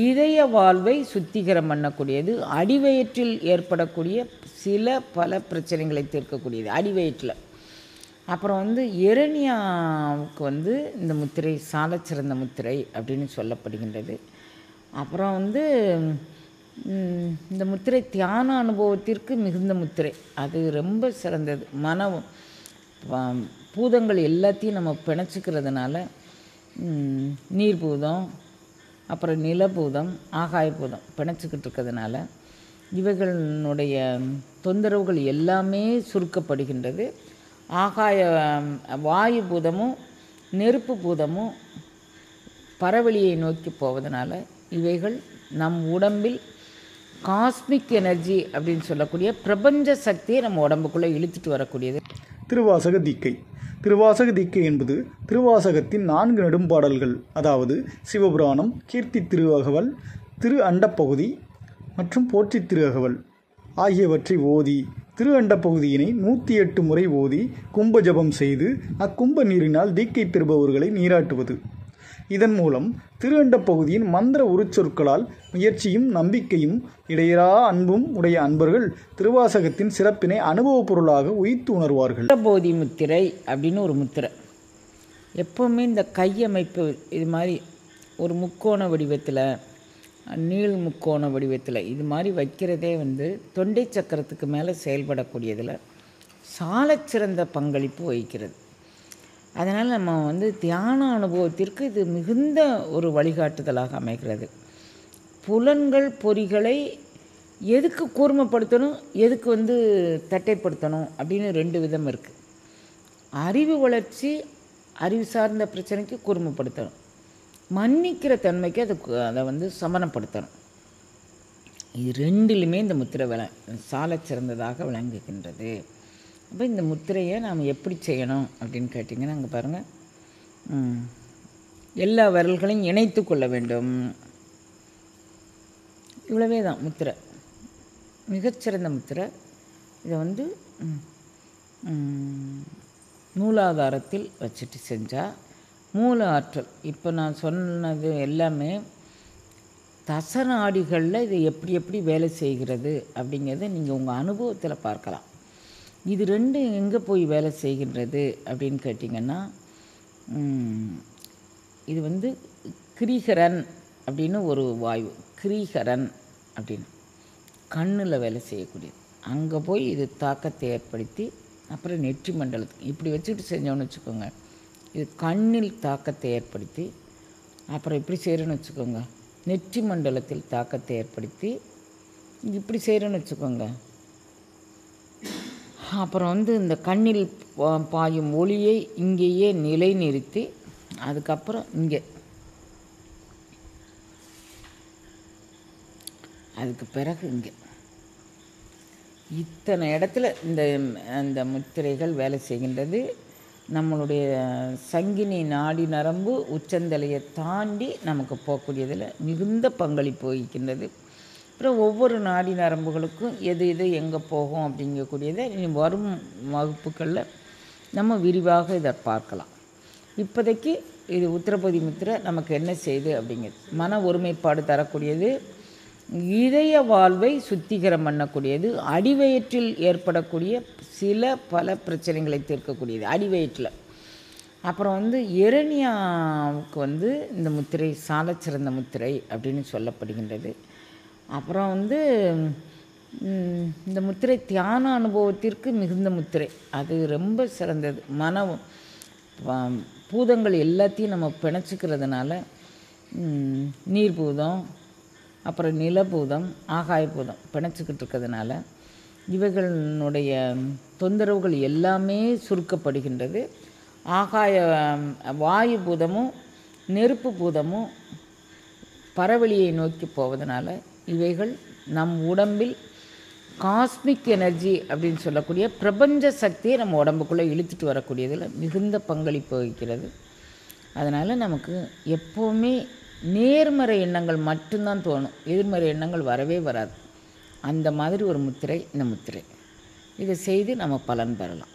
இதய வாழ்வை சுத்திகரம் பண்ணக்கூடியது, அடிவயிற்றில் ஏற்படக்கூடிய பல பிரச்சனைகளை தீர்க்கக்கூடியது அடிவயிற்றில். அப்புறம் எரேனியாவுக்கு இந்த முத்திரை சாலச்சிறந்த முத்திரை அப்படின்னு சொல்லப்படுகின்றது. அப்புறம் இந்த முத்திரை தியான அனுபவத்திற்கு மிகுந்த முத்திரை, அது ரொம்ப சிறந்தது. பூதங்கள் எல்லாத்தையும் நம்ம பிணைச்சிக்கிறதுனால நீர்பூதம், அப்புறம் நிலபூதம், ஆகாயபூதம் பிணைச்சிக்கிட்டு இருக்கிறதுனால இவைகளினுடைய தொந்தரவுகள் எல்லாமே சுருக்கப்படுகின்றது. வாயு பூதமும் நெருப்பு பூதமும் பரவெளியை நோக்கி போவதனால இவைகள் நம் உடம்பில் காஸ்மிக் எனர்ஜி அப்படின்னு சொல்லக்கூடிய பிரபஞ்ச சக்தியை நம்ம உடம்புக்குள்ளே இழுத்துட்டு வரக்கூடியது. திருவாசக தீக்கை. திருவாசக தீக்கை என்பது திருவாசகத்தின் 4 நெடும்பாடல்கள், அதாவது சிவபுராணம், கீர்த்தி திருஅகவல், திரு அண்டப்பகுதி மற்றும் போற்றி திருஅகவல் ஆகியவற்றை ஓதி திரு அண்டப்பகுதியினை 108 முறை ஓதி கும்ப ஜபம் செய்து அக்கும்ப நீரினால் தீக்கை பெறுபவர்களை நீராட்டுவது. இதன் மூலம் திரு அண்டப்பகுதியின் மந்திர உருச்சொற்களால் முயற்சியும் நம்பிக்கையும் இடையறா அன்பும் உடைய அன்பர்கள் திருவாசகத்தின் சிறப்பினை அனுபவப் பொருளாக உயிர்த்து உணர்வார்கள். போதி முத்திரை அப்படின்னு ஒரு முத்திரை, எப்போவுமே இந்த கையமைப்பு இது மாதிரி ஒரு முக்கோண வடிவத்தில், நீள் முக்கோண வடிவத்தில் இது மாதிரி வைக்கிறதே தொண்டை சக்கரத்துக்கு மேலே செயல்படக்கூடியதில் சாலச்சிறந்த பங்களிப்பு வகிக்கிறது. அதனால் நம்ம தியான அனுபவத்திற்கு இது மிகுந்த ஒரு வழிகாட்டுதலாக அமைகிறது. புலன்கள் பொறிகளை எதுக்கு கூர்மைப்படுத்தணும், எதுக்கு தட்டைப்படுத்தணும் அப்படின்னு 2 விதம் இருக்குது. அறிவு வளர்ச்சி, அறிவு சார்ந்த பிரச்சனைக்கு கூர்மைப்படுத்தணும், மன்னிக்கிற தன்மைக்கு அதை சமனப்படுத்தணும். இது 2லுமே இந்த முத்திரை சாலச் சிறந்ததாக விளங்குகின்றது. அப்போ இந்த முத்திரையை நாம் எப்படி செய்யணும் அப்படின்னு கேட்டிங்கன்னா, அங்கே பாருங்கள், எல்லா விரல்களையும் இணைத்து கொள்ள வேண்டும். இவ்வளவே தான் முத்திரை, மிகச்சிறந்த முத்திரை. இதை மூலாதாரத்தில் வச்சுட்டு செஞ்சால் மூல ஆற்றல், இப்போ நான் சொன்னது எல்லாமே தசநாடிகளில் இது எப்படி எப்படி வேலை செய்கிறது அப்படிங்கிறத நீங்கள் உங்கள் அனுபவத்தில் பார்க்கலாம். இது 2 எங்கே போய் வேலை செய்கின்றது அப்படின்னு கேட்டிங்கன்னா, இது கிரீகரன் அப்படின்னு ஒரு வாயு, கிரீகரன் அப்படின்னு கண்ணில் வேலை செய்யக்கூடியது. அங்கே போய் இது தாக்கத்தை ஏற்படுத்தி அப்புறம் நெற்றி மண்டலத்துக்கு இப்படி வச்சுக்கிட்டு செஞ்சோன்னு வச்சுக்கோங்க, இது கண்ணில் தாக்கத்தை ஏற்படுத்தி அப்புறம் இப்படி செய்கிறோன்னு வச்சுக்கோங்க, நெற்றி மண்டலத்தில் தாக்கத்தை ஏற்படுத்தி இப்படி செய்கிறோன்னு வச்சுக்கோங்க, அப்புறம் இந்த கண்ணில் பாயும் ஒளியை இங்கேயே நிலைநிறுத்தி அதுக்கப்புறம் இங்கே அதுக்கு பிறகு இங்கே இத்தனை இடத்துல இந்த முத்திரைகள் வேலை செய்கின்றது. நம்மளுடைய சங்கினி நாடி நரம்பு உச்சந்தலையை தாண்டி நமக்கு போகக்கூடியதில் மிகுந்த பங்களிப்பு வகிக்கின்றது. அப்புறம் ஒவ்வொரு நாடி நரம்புகளுக்கும் எது எங்கே போகும் அப்படிங்கக்கூடியதை வரும் வகுப்புகளில் நம்ம விரிவாக இதை பார்க்கலாம். இப்போதைக்கு இது உத்திரபதி முத்திரை நமக்கு என்ன செய்யுது அப்படிங்கிறது, மன ஒருமைப்பாடு தரக்கூடியது, இதய வாழ்வை சுத்திகரம் பண்ணக்கூடியது, அடிவயிற்றில் ஏற்படக்கூடிய பல பிரச்சனைகளை தீர்க்கக்கூடியது அடிவயிற்றில். அப்புறம் எரேனியாவுக்கு இந்த முத்திரை சாலச்சிறந்த முத்திரை அப்படின்னு சொல்லப்படுகின்றது. அப்புறம் இந்த முத்திரை தியான அனுபவத்திற்கு மிகுந்த முத்திரை, அது ரொம்ப சிறந்தது. பூதங்கள் எல்லாத்தையும் நம்ம பிணைச்சிக்கிறதுனால நீர்பூதம், அப்புறம் நிலபூதம், ஆகாயபூதம் பிணைச்சிக்கிட்டு இருக்கிறதுனால இவைகளினுடைய தொந்தரவுகள் எல்லாமே சுருக்கப்படுகின்றது. வாயு பூதமும் நெருப்பு பூதமும் பரவெளியை நோக்கி போவதனால இவைகள் நம் உடம்பில் காஸ்மிக் எனர்ஜி அப்படின்னு சொல்லக்கூடிய பிரபஞ்ச சக்தியை நம்ம உடம்புக்குள்ளே இழுத்துட்டு வரக்கூடியதில் மிகுந்த பங்களிப்பு வகிக்கிறது. அதனால் நமக்கு எப்போவுமே நேர்மறை எண்ணங்கள் மட்டும்தான் தோணும், எதிர்மறை எண்ணங்கள் வரவே வராது. அந்த மாதிரி ஒரு முத்திரை இந்த முத்திரை. இதை செய்து நம்ம பலன் பெறலாம்.